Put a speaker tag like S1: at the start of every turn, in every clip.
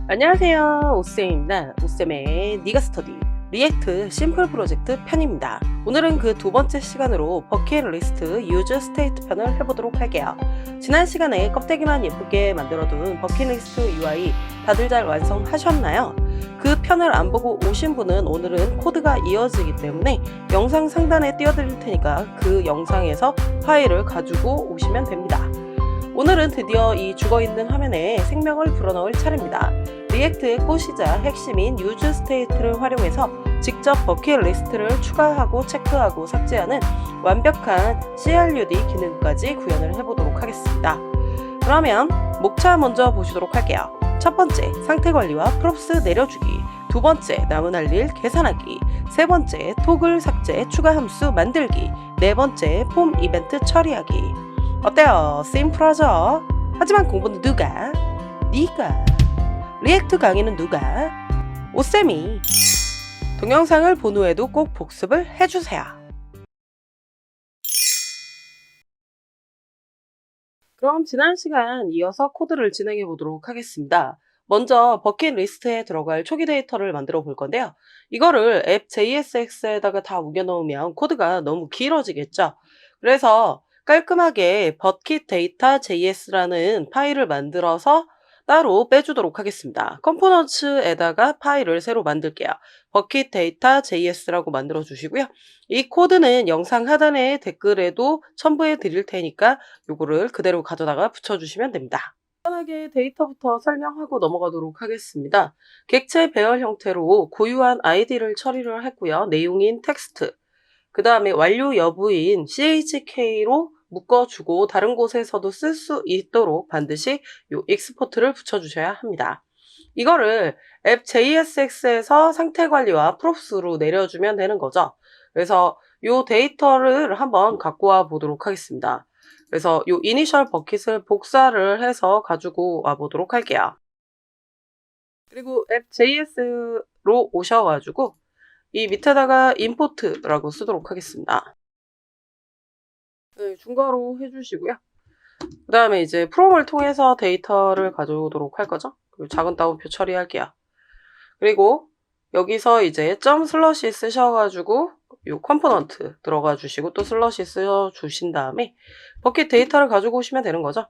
S1: 안녕하세요, 오쌤입니다. 오쌤의 니가 스터디 리액트 심플 프로젝트 편입니다. 오늘은 그 두 번째 시간으로 버킷리스트 유즈 스테이트 편을 해보도록 할게요. 지난 시간에 껍데기만 예쁘게 만들어둔 버킷리스트 UI 다들 잘 완성하셨나요? 그 편을 안 보고 오신 분은 오늘은 코드가 이어지기 때문에 영상 상단에 띄워드릴 테니까 그 영상에서 파일을 가지고 오시면 됩니다. 오늘은 드디어 이 죽어있는 화면에 생명을 불어넣을 차례입니다. 리액트의 꽃이자 핵심인 유즈 스테이트를 활용해서 직접 버킷리스트를 추가하고 체크하고 삭제하는 완벽한 CRUD 기능까지 구현을 해보도록 하겠습니다. 그러면 목차 먼저 보시도록 할게요. 첫 번째, 상태 관리와 프롭스 내려주기. 두 번째, 남은 할 일 계산하기. 세 번째, 토글 삭제 추가 함수 만들기. 네 번째, 폼 이벤트 처리하기. 어때요? 심플하죠? 하지만 공부는 누가? 네가. 리액트 강의는 누가? 오쌤이. 동영상을 본 후에도 꼭 복습을 해주세요. 그럼 지난 시간 이어서 코드를 진행해 보도록 하겠습니다. 먼저 버킷리스트에 들어갈 초기 데이터를 만들어 볼 건데요. 이거를 앱 JSX에다가 다 우겨 넣으면 코드가 너무 길어지겠죠. 그래서 깔끔하게 버킷 데이터 JS라는 파일을 만들어서 따로 빼주도록 하겠습니다. 컴포넌츠에다가 파일을 새로 만들게요. 버킷 데이터 JS라고 만들어 주시고요. 이 코드는 영상 하단에 댓글에도 첨부해 드릴 테니까 요거를 그대로 가져다가 붙여주시면 됩니다. 간단하게 데이터부터 설명하고 넘어가도록 하겠습니다. 객체 배열 형태로 고유한 아이디를 처리를 했고요. 내용인 텍스트, 그 다음에 완료 여부인 CHK로 묶어주고 다른 곳에서도 쓸 수 있도록 반드시 요 익스포트를 붙여주셔야 합니다. 이거를 앱 JSX에서 상태 관리와 프롭스로 내려주면 되는 거죠. 그래서 요 데이터를 한번 갖고 와 보도록 하겠습니다. 그래서 요 이니셜 버킷을 복사를 해서 가지고 와 보도록 할게요. 그리고 앱 JS로 오셔가지고 이 밑에다가 임포트라고 쓰도록 하겠습니다. 네, 중괄호 해주시고요. 그 다음에 이제 프롬을 통해서 데이터를 가져오도록 할 거죠. 그리고 작은 따옴표 처리할게요. 그리고 여기서 이제 점 슬러시 쓰셔가지고 요 컴포넌트 들어가 주시고 또 슬러시 쓰여 주신 다음에 버킷 데이터를 가지고 오시면 되는 거죠.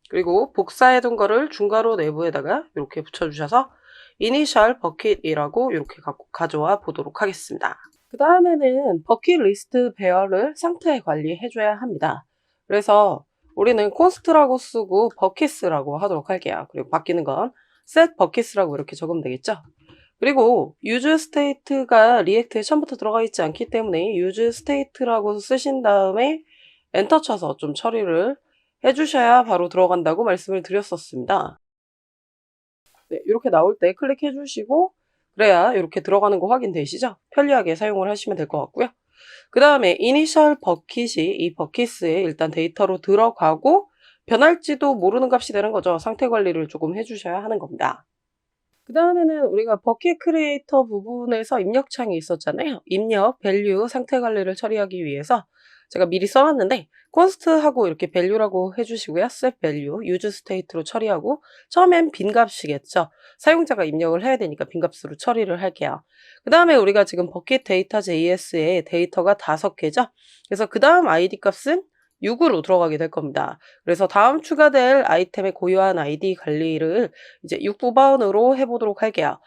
S1: 그리고 복사해둔 거를 중괄호 내부에다가 이렇게 붙여주셔서 이니셜 버킷이라고 이렇게 갖고 가져와 보도록 하겠습니다. 그 다음에는 버킷리스트 배열을 상태 관리해줘야 합니다. 그래서 우리는 콘스트라고 쓰고 버킷스라고 하도록 할게요. 그리고 바뀌는 건 set 버킷스라고 이렇게 적으면 되겠죠. 그리고 use state가 리액트에 처음부터 들어가 있지 않기 때문에 use state라고 쓰신 다음에 엔터 쳐서 좀 처리를 해주셔야 바로 들어간다고 말씀을 드렸었습니다. 네, 이렇게 나올 때 클릭해 주시고 그래야 이렇게 들어가는 거 확인되시죠? 편리하게 사용을 하시면 될 것 같고요. 그 다음에 이니셜 버킷이 이 버킷스에 일단 데이터로 들어가고 변할지도 모르는 값이 되는 거죠. 상태 관리를 조금 해주셔야 하는 겁니다. 그 다음에는 우리가 버킷 크리에이터 부분에서 입력창이 있었잖아요. 입력, 밸류, 상태 관리를 처리하기 위해서 제가 미리 써놨는데 const하고 이렇게 value라고 해주시고요. set value, use state로 처리하고 처음엔 빈 값이겠죠. 사용자가 입력을 해야 되니까 빈 값으로 처리를 할게요. 그 다음에 우리가 지금 버킷 데이터 JS에 데이터가 5개죠. 그래서 그 다음 ID 값은 6으로 들어가게 될 겁니다. 그래서 다음 추가될 아이템의 고유한 ID 관리를 이제 6부번으로 해보도록 할게요.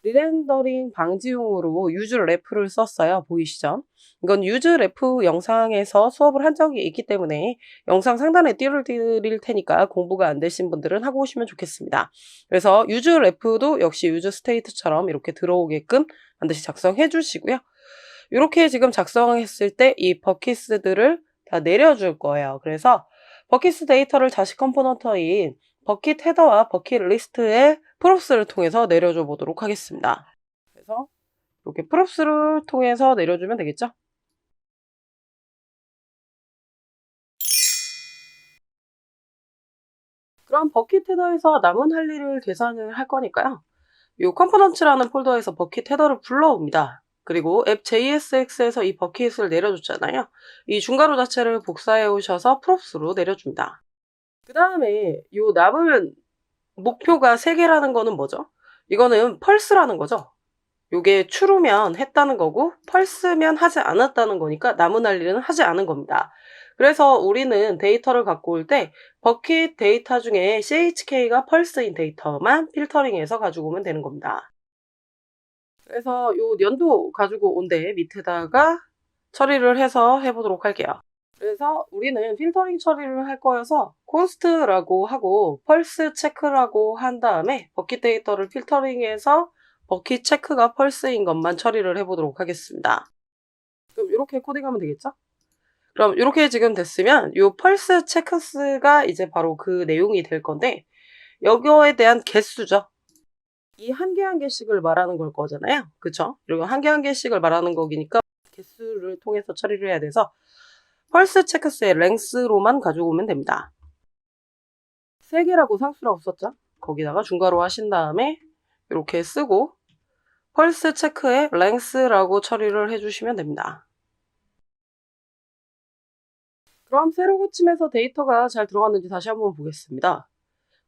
S1: 리렌더링 방지용으로 유즈레프를 썼어요. 보이시죠? 이건 유즈레프 영상에서 수업을 한 적이 있기 때문에 영상 상단에 띄워드릴 테니까 공부가 안 되신 분들은 하고 오시면 좋겠습니다. 그래서 유즈레프도 역시 유즈스테이트처럼 이렇게 들어오게끔 반드시 작성해 주시고요. 이렇게 지금 작성했을 때 이 버킷들을 다 내려줄 거예요. 그래서 버킷 데이터를 다시 컴포넌트인 버킷 헤더와 버킷 리스트의 프롭스를 통해서 내려줘 보도록 하겠습니다. 그래서 이렇게 프롭스를 통해서 내려주면 되겠죠? 그럼 버킷 헤더에서 남은 할 일을 계산을 할 거니까요. 이 컴포넌츠라는 폴더에서 버킷 헤더를 불러옵니다. 그리고 앱 JSX에서 이 버킷을 내려줬잖아요. 이 중괄호 자체를 복사해 오셔서 프롭스로 내려줍니다. 그 다음에 이 남은 목표가 3개라는 거는 뭐죠? 이거는 펄스라는 거죠. 요게 true면 했다는 거고 false면 하지 않았다는 거니까 나무날리는 하지 않은 겁니다. 그래서 우리는 데이터를 갖고 올 때 버킷 데이터 중에 chk가 false인 데이터만 필터링해서 가지고 오면 되는 겁니다. 그래서 요 연도 가지고 온 데 밑에다가 처리를 해서 해보도록 할게요. 그래서 우리는 필터링 처리를 할 거여서 const라고 하고 펄스 체크라고 한 다음에 버킷 데이터를 필터링해서 버킷 체크가 펄스인 것만 처리를 해보도록 하겠습니다. 그럼 이렇게 코딩하면 되겠죠? 그럼 이렇게 지금 됐으면 이 펄스 체크스가 이제 바로 그 내용이 될 건데 여기에 대한 개수죠. 이 한 개 한 개씩을 말하는 걸 거잖아요. 그쵸? 그리고 한 개 한 개씩을 말하는 거기니까 개수를 통해서 처리를 해야 돼서 펄스 체크스의 랭스로만 가지고 오면 됩니다. 3개라고 상수라고 썼죠? 거기다가 중괄호 하신 다음에 이렇게 쓰고 펄스 체크의 랭스라고 처리를 해주시면 됩니다. 그럼 세로 고침에서 데이터가 잘 들어갔는지 다시 한번 보겠습니다.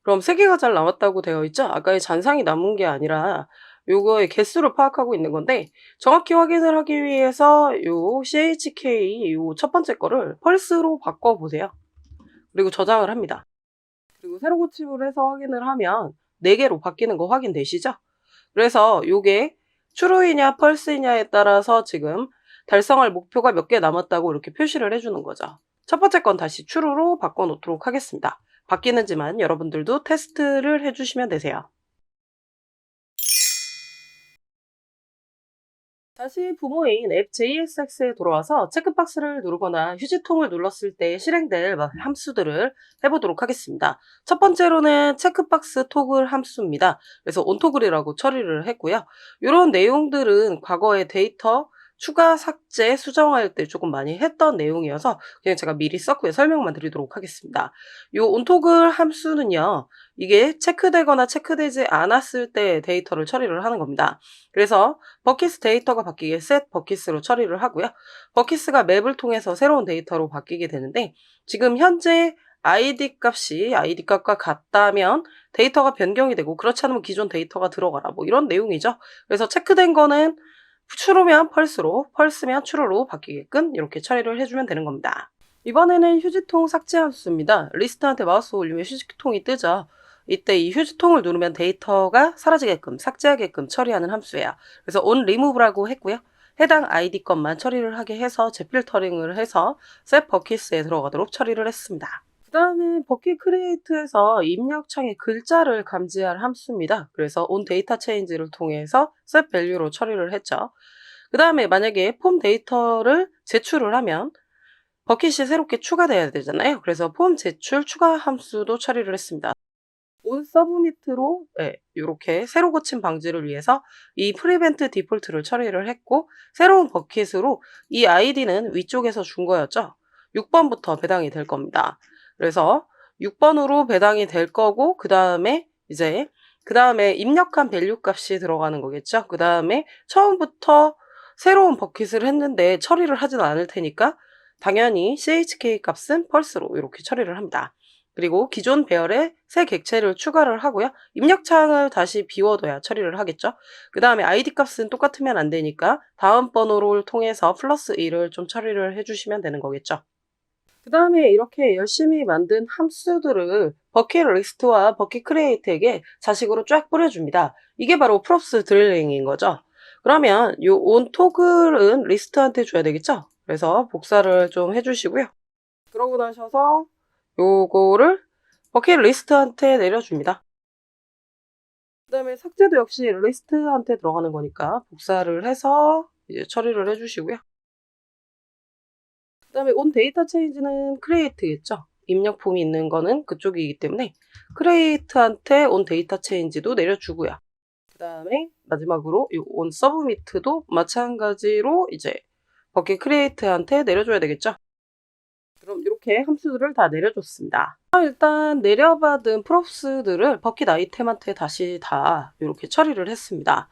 S1: 그럼 3개가 잘 나왔다고 되어 있죠? 아까의 잔상이 남은 게 아니라 요거의 개수를 파악하고 있는 건데 정확히 확인을 하기 위해서 요 chk 요 첫 번째 거를 펄스로 바꿔보세요. 그리고 저장을 합니다. 그리고 세로 고침을 해서 확인을 하면 4개로 바뀌는 거 확인되시죠? 그래서 요게 true이냐 false이냐에 따라서 지금 달성할 목표가 몇 개 남았다고 이렇게 표시를 해주는 거죠. 첫 번째 건 다시 true로 바꿔놓도록 하겠습니다. 바뀌는지만 여러분들도 테스트를 해주시면 되세요. 다시 부모인 앱 JSX에 돌아와서 체크박스를 누르거나 휴지통을 눌렀을 때 실행될 함수들을 해보도록 하겠습니다. 첫 번째로는 체크박스 토글 함수입니다. 그래서 온토글이라고 처리를 했고요. 이런 내용들은 과거의 데이터 추가, 삭제, 수정할 때 조금 많이 했던 내용이어서 그냥 제가 미리 썼고요. 설명만 드리도록 하겠습니다. 이 온토글 함수는요. 이게 체크되거나 체크되지 않았을 때 데이터를 처리를 하는 겁니다. 그래서 버킷 데이터가 바뀌게 set 버킷으로 처리를 하고요. 버킷가 맵을 통해서 새로운 데이터로 바뀌게 되는데 지금 현재 id 값과 같다면 데이터가 변경이 되고 그렇지 않으면 기존 데이터가 들어가라 뭐 이런 내용이죠. 그래서 체크된 거는 true면 false로, false면 true로 바뀌게끔 이렇게 처리를 해주면 되는 겁니다. 이번에는 휴지통 삭제 함수입니다. 리스트한테 마우스 올리면 휴지통이 뜨죠. 이때 이 휴지통을 누르면 데이터가 사라지게끔, 삭제하게끔 처리하는 함수예요. 그래서 on remove라고 했고요. 해당 id 것만 처리를 하게 해서 재필터링을 해서 set buckets에 들어가도록 처리를 했습니다. 그 다음에 버킷 크리에이트에서 입력창에 글자를 감지할 함수입니다. 그래서 on data change를 통해서 set value로 처리를 했죠. 그 다음에 만약에 폼 데이터를 제출을 하면 버킷이 새롭게 추가돼야 되잖아요. 그래서 폼 제출 추가 함수도 처리를 했습니다. on 서브미트로 이렇게 새로 고침 방지를 위해서 이 프리벤트 디폴트를 처리를 했고 새로운 버킷으로 이 아이디는 위쪽에서 준 거였죠. 6번부터 배당이 될 겁니다. 그래서 6번으로 배당이 될 거고 그 다음에 입력한 밸류 값이 들어가는 거겠죠. 그 다음에 처음부터 새로운 버킷을 했는데 처리를 하진 않을 테니까 당연히 chk 값은 펄스로 이렇게 처리를 합니다. 그리고 기존 배열에 새 객체를 추가를 하고요. 입력창을 다시 비워둬야 처리를 하겠죠. 그 다음에 id 값은 똑같으면 안 되니까 다음 번호를 통해서 플러스 1을 좀 처리를 해주시면 되는 거겠죠. 그 다음에 이렇게 열심히 만든 함수들을 버킷 리스트와 버킷 크리에이트에게 자식으로 쫙 뿌려줍니다. 이게 바로 프롭스 드릴링인 거죠. 그러면 이 on 토글은 리스트한테 줘야 되겠죠? 그래서 복사를 좀 해주시고요. 그러고 나셔서 요거를 버킷 리스트한테 내려줍니다. 그 다음에 삭제도 역시 리스트한테 들어가는 거니까 복사를 해서 이제 처리를 해주시고요. 그 다음에 on 데이터 체인지는 크리에이트겠죠. 입력 폼이 있는 거는 그쪽이기 때문에 크리에이트한테 on 데이터 체인지도 내려주고요. 그 다음에 마지막으로 이 on 서브미트도 마찬가지로 이제 버킷 크리에이트한테 내려줘야 되겠죠. 그럼 이렇게 함수들을 다 내려줬습니다. 일단 내려받은 프롭스들을 버킷 아이템한테 다시 다 이렇게 처리를 했습니다.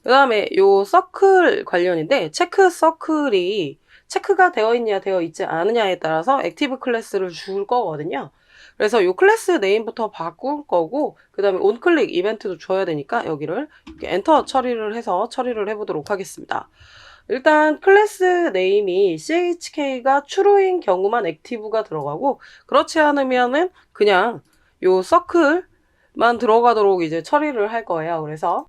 S1: 그 다음에 요 서클 관련인데 체크 서클이 체크가 되어 있냐 되어 있지 않느냐에 따라서 액티브 클래스를 줄 거거든요. 그래서 요 클래스 네임부터 바꿀 거고, 그 다음에 온클릭 이벤트도 줘야 되니까 여기를 이렇게 엔터 처리를 해서 처리를 해보도록 하겠습니다. 일단 클래스 네임이 chk가 true인 경우만 액티브가 들어가고, 그렇지 않으면은 그냥 요 서클만 들어가도록 이제 처리를 할 거예요. 그래서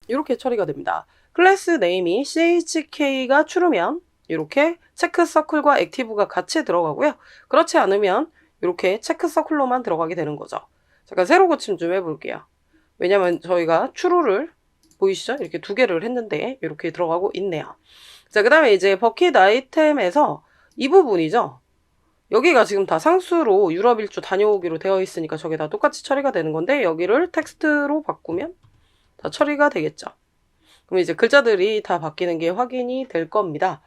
S1: 이렇게 처리가 됩니다. 클래스 네임이 chk가 true면 이렇게 체크 서클과 액티브가 같이 들어가고요. 그렇지 않으면 이렇게 체크 서클로만 들어가게 되는 거죠. 잠깐 새로 고침 좀 해볼게요. 왜냐면 저희가 true를 보이시죠? 이렇게 두 개를 했는데 이렇게 들어가고 있네요. 자, 그 다음에 이제 버킷 아이템에서 이 부분이죠. 여기가 지금 다 상수로 유럽 일주 다녀오기로 되어 있으니까 저게 다 똑같이 처리가 되는 건데, 여기를 텍스트로 바꾸면 다 처리가 되겠죠. 그럼 이제 글자들이 다 바뀌는 게 확인이 될 겁니다.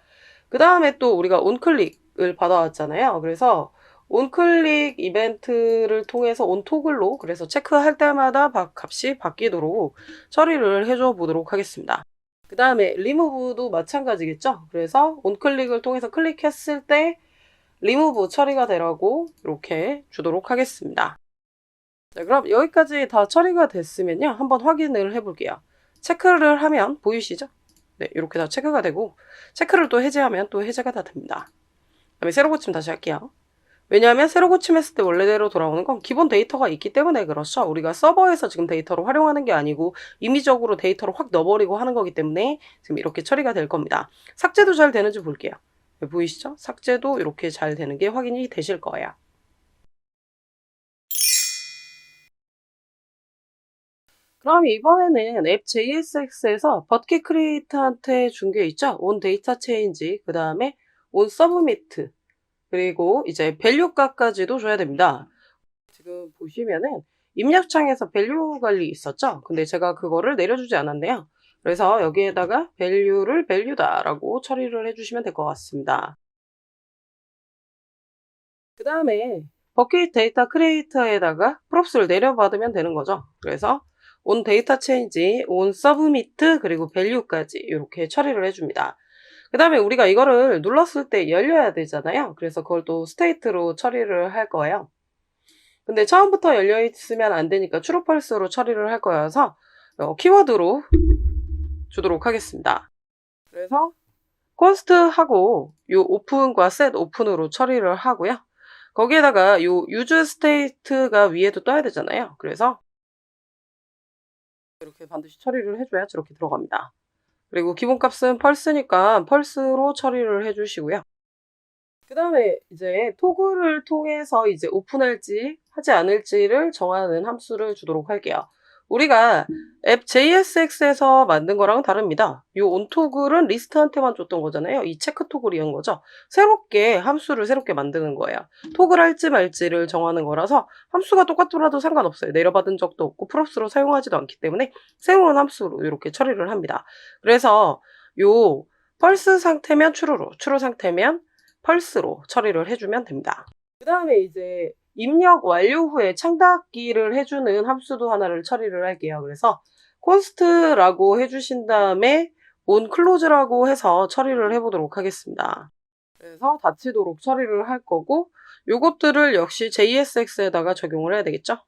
S1: 그 다음에 또 우리가 온클릭을 받아왔잖아요. 그래서 온클릭 이벤트를 통해서 온토글로, 그래서 체크할 때마다 값이 바뀌도록 처리를 해줘 보도록 하겠습니다. 그 다음에 리무브도 마찬가지겠죠. 그래서 온클릭을 통해서 클릭했을 때 리무브 처리가 되라고 이렇게 주도록 하겠습니다. 자, 그럼 여기까지 다 처리가 됐으면요, 한번 확인을 해볼게요. 체크를 하면 보이시죠? 네, 이렇게 다 체크가 되고, 체크를 또 해제하면 또 해제가 다 됩니다. 그다음에 새로 고침 다시 할게요. 왜냐하면 새로 고침했을 때 원래대로 돌아오는 건 기본 데이터가 있기 때문에 그렇죠. 우리가 서버에서 지금 데이터를 활용하는 게 아니고 임의적으로 데이터를 확 넣어버리고 하는 거기 때문에 지금 이렇게 처리가 될 겁니다. 삭제도 잘 되는지 볼게요. 네, 보이시죠? 삭제도 이렇게 잘 되는 게 확인이 되실 거예요. 그럼 이번에는 앱 JSX에서 버킷 크리에이터한테 준 게 있죠? 온 데이터 체인지, 그 다음에 온 서브미트, 그리고 이제 밸류값까지도 줘야 됩니다. 지금 보시면은 입력창에서 밸류 관리 있었죠? 근데 제가 그거를 내려주지 않았네요. 그래서 여기에다가 밸류를 밸류다라고 처리를 해주시면 될 것 같습니다. 그 다음에 버킷 데이터 크리에이터에다가 프롭스를 내려받으면 되는 거죠. 그래서 온 데이터 체인지, 온 서브미트, 그리고 밸류까지 이렇게 처리를 해줍니다. 그 다음에 우리가 이거를 눌렀을 때 열려야 되잖아요. 그래서 그걸 또 스테이트로 처리를 할 거예요. 근데 처음부터 열려 있으면 안 되니까 true, false로 처리를 할 거여서 키워드로 주도록 하겠습니다. 그래서 const하고 요 open과 set open으로 처리를 하고요. 거기에다가 요 use state가 위에도 떠야 되잖아요. 그래서 이렇게 반드시 처리를 해줘야 저렇게 들어갑니다. 그리고 기본값은 펄스니까 펄스로 처리를 해주시고요. 그 다음에 이제 토글을 통해서 이제 오픈할지 하지 않을지를 정하는 함수를 주도록 할게요. 우리가 앱 JSX에서 만든 거랑은 다릅니다. 이 온토글은 리스트한테만 줬던 거잖아요. 이 체크 토글이온 거죠. 새롭게 함수를 새롭게 만드는 거예요. 토글 할지 말지를 정하는 거라서 함수가 똑같더라도 상관없어요. 내려받은 적도 없고 프롭스로 사용하지도 않기 때문에 새로운 함수로 이렇게 처리를 합니다. 그래서 요 펄스 상태면 true로, true 상태면 펄스로 처리를 해주면 됩니다. 그 다음에 이제 입력 완료 후에 창닫기를 해주는 함수도 하나를 처리를 할게요. 그래서 const라고 해주신 다음에 onClose라고 해서 처리를 해보도록 하겠습니다. 그래서 닫히도록 처리를 할 거고, 요것들을 역시 JSX에다가 적용을 해야 되겠죠?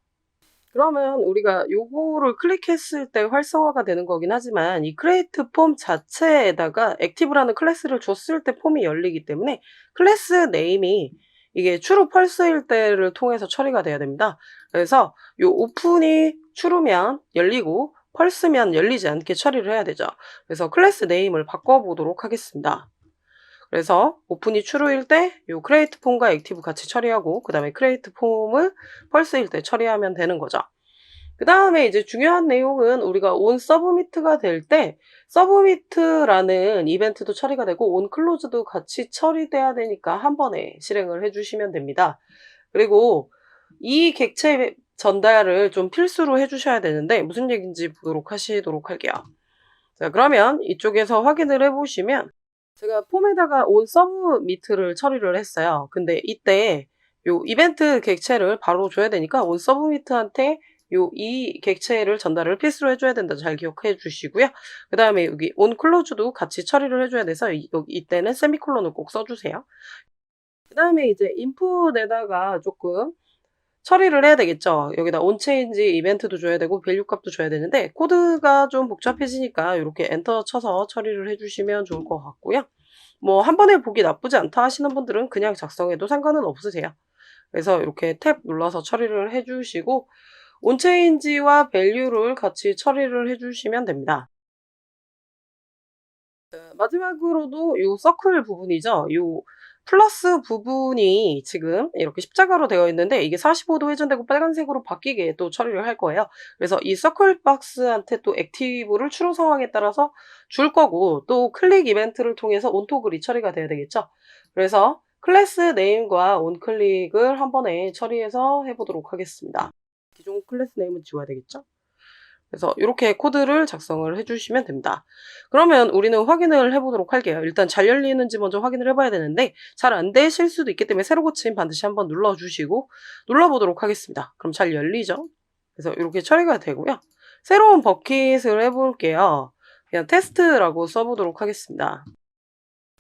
S1: 그러면 우리가 요거를 클릭했을 때 활성화가 되는 거긴 하지만, 이 create 폼 자체에다가 active라는 클래스를 줬을 때 폼이 열리기 때문에 클래스 네임이 이게 true, false일 때를 통해서 처리가 돼야 됩니다. 그래서 요 open이 true면 열리고 false면 열리지 않게 처리를 해야 되죠. 그래서 클래스 네임을 바꿔보도록 하겠습니다. 그래서 오픈이 true일 때 요 create 폼과 active 같이 처리하고, 그 다음에 create 폼을 false일 때 처리하면 되는 거죠. 그 다음에 이제 중요한 내용은 우리가 on submit가 될 때 submit라는 이벤트도 처리가 되고 on close도 같이 처리돼야 되니까 한 번에 실행을 해주시면 됩니다. 그리고 이 객체 전달을 좀 필수로 해주셔야 되는데 무슨 얘기인지 보도록 하시도록 할게요. 자, 그러면 이쪽에서 확인을 해보시면 제가 폼에다가 on submit를 처리를 했어요. 근데 이때 요 이벤트 객체를 바로 줘야 되니까 on submit한테 이 객체를 전달을 필수로 해줘야 된다. 잘 기억해 주시고요. 그 다음에 여기 on close도 같이 처리를 해줘야 돼서 이때는 세미콜론을 꼭 써주세요. 그 다음에 이제 input에다가 조금 처리를 해야 되겠죠. 여기다 온체인지 이벤트도 줘야 되고 밸류 값도 줘야 되는데 코드가 좀 복잡해지니까 이렇게 엔터 쳐서 처리를 해주시면 좋을 것 같고요. 뭐 한 번에 보기 나쁘지 않다 하시는 분들은 그냥 작성해도 상관은 없으세요. 그래서 이렇게 탭 눌러서 처리를 해주시고 온체인지와 밸류를 같이 처리를 해주시면 됩니다. 마지막으로도 요 서클 부분이죠. 요 플러스 부분이 지금 이렇게 십자가로 되어 있는데 이게 45도 회전되고 빨간색으로 바뀌게 또 처리를 할 거예요. 그래서 이 서클 박스한테 또 액티브를 추로 상황에 따라서 줄 거고 또 클릭 이벤트를 통해서 온토글이 처리가 돼야 되겠죠. 그래서 클래스 네임과 온클릭을 한 번에 처리해서 해보도록 하겠습니다. 기존 클래스 네임은 지워야 되겠죠. 그래서 이렇게 코드를 작성을 해주시면 됩니다. 그러면 우리는 확인을 해보도록 할게요. 일단 잘 열리는지 먼저 확인을 해봐야 되는데 잘 안 되실 수도 있기 때문에 새로 고침 반드시 한번 눌러주시고 눌러보도록 하겠습니다. 그럼 잘 열리죠? 그래서 이렇게 처리가 되고요. 새로운 버킷을 해볼게요. 그냥 테스트라고 써보도록 하겠습니다.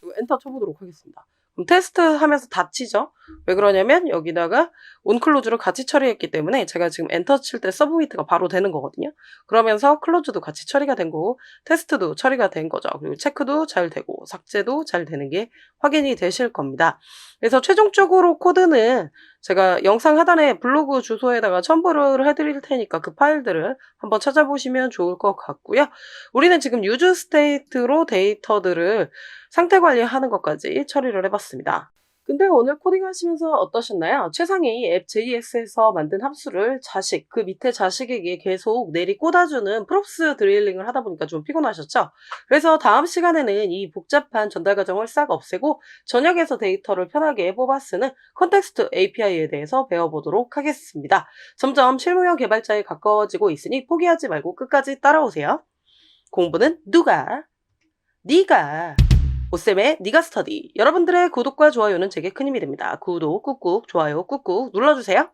S1: 그리고 엔터 쳐보도록 하겠습니다. 그럼 테스트 하면서 닫히죠? 왜 그러냐면 여기다가 온클로즈를 같이 처리했기 때문에 제가 지금 엔터 칠 때 서브미트가 바로 되는 거거든요. 그러면서 클로즈도 같이 처리가 된 거고 테스트도 처리가 된 거죠. 그리고 체크도 잘 되고 삭제도 잘 되는 게 확인이 되실 겁니다. 그래서 최종적으로 코드는 제가 영상 하단에 블로그 주소에다가 첨부를 해드릴 테니까 그 파일들을 한번 찾아보시면 좋을 것 같고요. 우리는 지금 유즈 스테이트로 데이터들을 상태 관리하는 것까지 처리를 해봤습니다. 근데 오늘 코딩 하시면서 어떠셨나요? 최상위 앱 JS에서 만든 함수를 자식, 그 밑에 자식에게 계속 내리 꽂아주는 프롭스 드릴링을 하다 보니까 좀 피곤하셨죠? 그래서 다음 시간에는 이 복잡한 전달 과정을 싹 없애고 전역에서 데이터를 편하게 뽑아 쓰는 컨텍스트 API에 대해서 배워보도록 하겠습니다. 점점 실무형 개발자에 가까워지고 있으니 포기하지 말고 끝까지 따라오세요. 공부는 누가? 네가. 오쌤의 니가 스터디. 여러분들의 구독과 좋아요는 제게 큰 힘이 됩니다. 구독 꾹꾹, 좋아요 꾹꾹 눌러주세요.